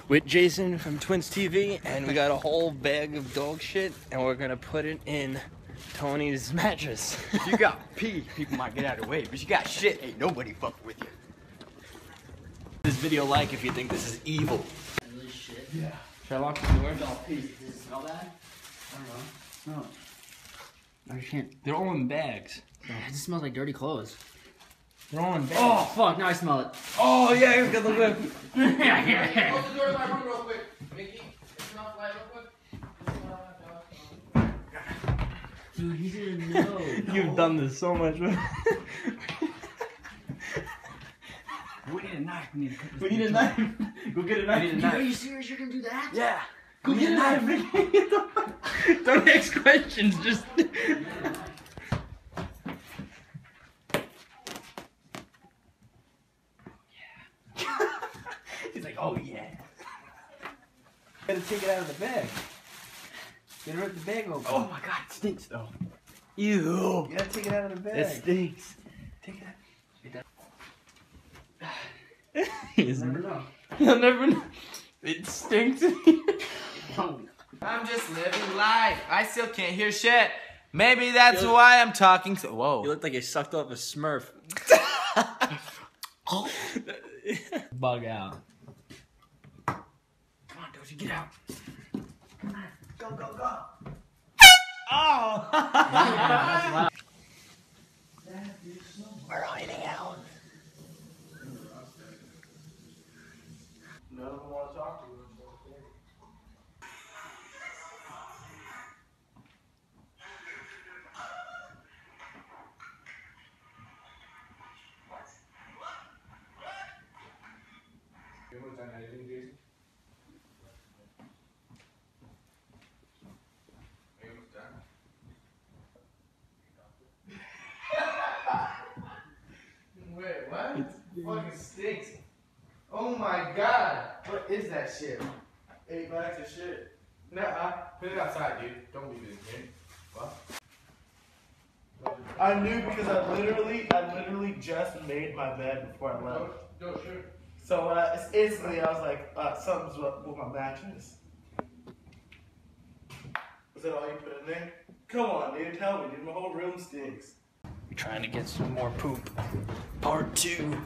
with Jason from Twins TV, and we got a whole bag of dog shit, and we're gonna put it in Tony's mattress. If you got pee, people might get out of the way, but you got shit, ain't nobody fucking with you. This video like if you think this is evil. Really shit. Yeah. Should I lock the door? It's all pee. Does it smell bad? I don't know. Smell it. I can't. They're all in bags. It just smells like dirty clothes. They're all in bags. Oh fuck! Now I smell it. Oh yeah, he's got the whip. Close the door to my room real quick. Mickey, it's not light real quick. Dude, he didn't know. You've done this so much. We need a knife. We need a knife. Go get a knife. We need a Dude, knife. are you serious? You're gonna do that? Yeah. Go get a knife. Don't ask questions. Just. He's like, oh yeah. Gotta take it out of the bag. Gotta rip the bag open. Oh my god, it stinks though. Ew. You gotta take it out of the bag. It stinks. Take it out. You'll never know. You'll never know. It stinks. I'm just living life. I still can't hear shit. Maybe that's why I'm talking so. Whoa. You look like you sucked off a Smurf. Bug out. Come on, Doji, get out. Go, go, go. Oh! We're hiding out. None of them want to talk to you. Wait, what? It fucking stinks. Oh my god. What is that shit? 8 bags of shit. Nuh-uh. Put it outside, dude. Don't leave it in here. What? I knew because I literally just made my bed before I left. No, sure. So instantly I was like, something's up with my mattress. Was that all you put in there? Come on, dude, tell me, dude. My whole room stinks. Trying to get some more poop. Part 2.